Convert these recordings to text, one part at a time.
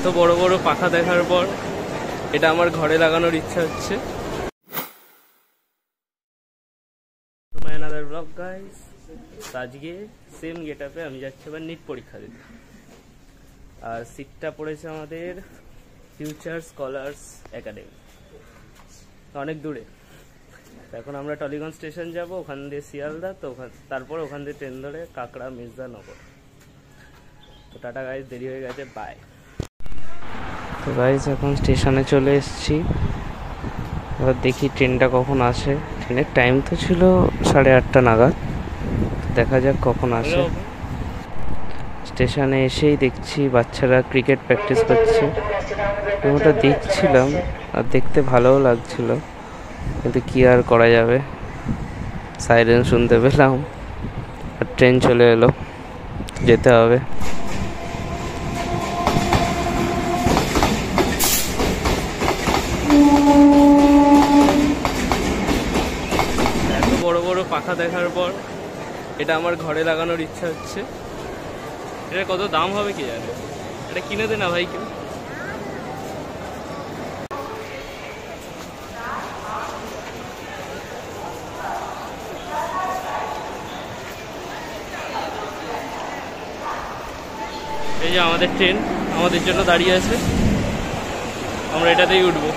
এত বড় বড় পাখা দেখার পর এটা আমার ঘরে লাগানোর ইচ্ছা হচ্ছে। another vlog guys, আজকে সেম গেটআপে আমি যাচ্ছি এবার নিট পরীক্ষা দিতে। আর সিটটা পড়েছে আমাদের ফিউচার স্কলার্স একাডেমি, অনেক দূরে। এখন আমরা টলিগঞ্জ স্টেশন যাব, ওখান দিয়ে শিয়ালদা, তো তারপর ওখান দিয়ে ট্রেন ধরে কাকড়া মির্জানগর। তো টাটা গাইজ, দেরি হয়ে গেছে, বাই। তো গাইজ এখন স্টেশনে চলে এসেছি, এবার দেখি ট্রেনটা কখন আসে। ট্রেনের টাইম তো ছিল 8:30 নাগাদ, দেখা যাক কখন আসে। স্টেশনে এসেই দেখছি বাচ্চারা ক্রিকেট প্র্যাকটিস করছে। ওটা দেখছিলাম আর দেখতে ভালোও লাগছিল, কিন্তু কি আর করা যাবে, সাইরেন শুনতে পেলাম আর ট্রেন চলে এলো, যেতে হবে। এত বড় বড় পাখা দেখার পর এটা আমার ঘরে লাগানোর ইচ্ছা হচ্ছে। এটা কত দাম হবে কি জানে, এটা কিনে দে না ভাই কেউ। এই যে আমাদের ট্রেন আমাদের জন্য দাঁড়িয়ে আছে, আমরা এটাতেই উঠবো।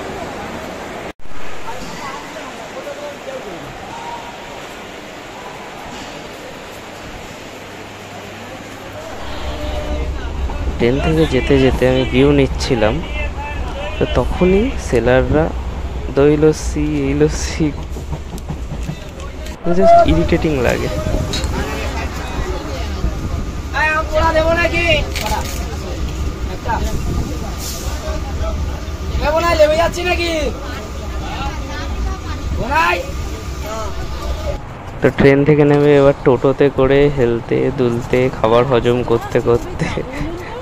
ট্রেন থেকে যেতে যেতে আমি ভিউ নিচ্ছিলাম, তো তখনই সেলাররা দই লস্যি এই লস্যি জাস্ট ইরিটেটিং লাগে। তো ট্রেন থেকে নেমে এবার টোটোতে করে হেলতে দুলতে খাবার হজম করতে করতে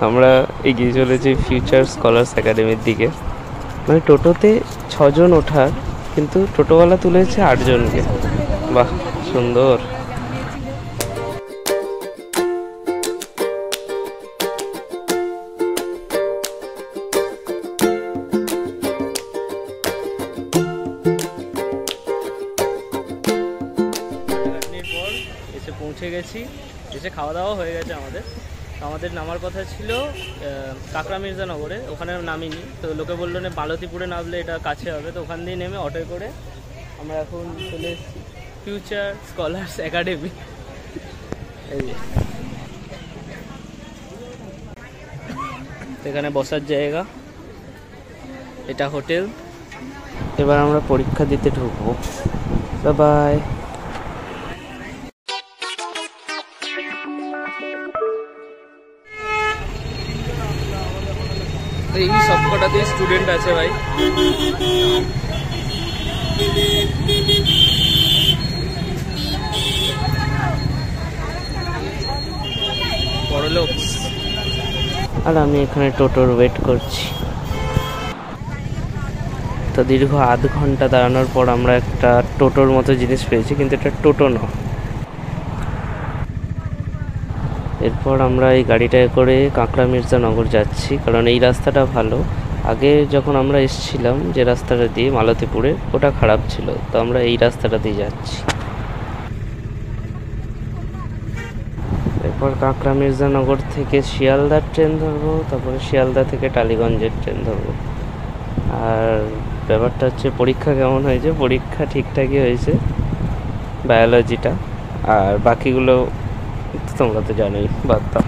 আমরা এগিয়ে চলেছি ফিউচার স্কলার্স একাডেমির দিকে। মানে টোটোতে 6 জন ওঠার, কিন্তু টোটোওয়ালা তুলেছে 8 জনকে। বাহ, সুন্দর। পৌঁছে গেছি, এসে খাওয়া দাওয়া হয়ে গেছে আমাদের। আমাদের নামার কথা ছিল কাকড়া মির্জানগরে, ওখানে নামিনি। তো লোকে বললো না মালতীপুরে নামলে এটা কাছে হবে, তো ওখান দিয়ে নেমে অটোয় করে আমরা এখন চলে এসেছি ফিউচার স্কলার্স একাডেমি। এই যে এখানে বসার জায়গা, এটা হোটেল। এবার আমরা পরীক্ষা দিতে ঢুকবো। বাই। এই সবকটাতে স্টুডেন্ট আছে ভাই। বড়লোক। আর আমি এখানে টোটোর ওয়েট করছি। তো দীর্ঘ আধ ঘন্টা দাঁড়ানোর পর আমরা একটা টোটোর মতো জিনিস পেয়েছি, কিন্তু এটা টোটো না। এরপর আমরা এই গাড়িটায় করে কাকড়া মির্জানগর যাচ্ছি, কারণ এই রাস্তাটা ভালো। আগে যখন আমরা এসেছিলাম যে রাস্তাটা দিয়ে মালতীপুরে, ওটা খারাপ ছিল, তো আমরা এই রাস্তাটা দিয়ে যাচ্ছি। এরপর কাকড়া মির্জানগর থেকে শিয়ালদার ট্রেন ধরবো, তারপরে শিয়ালদা থেকে টালিগঞ্জের ট্রেন ধরবো। আর ব্যাপারটা হচ্ছে পরীক্ষা কেমন হয়েছে। পরীক্ষা ঠিকঠাকই হয়েছে, বায়োলজিটা, আর বাকিগুলো তোমরা তো জানোই, বাদ দাও।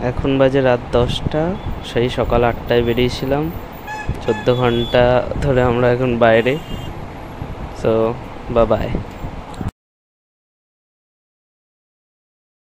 এখন বাজে রাত 10টা, সেই সকাল 8টায় বেরিয়েছিলাম। 14 ঘন্টা ধরে আমরা এখন বাইরে। So by.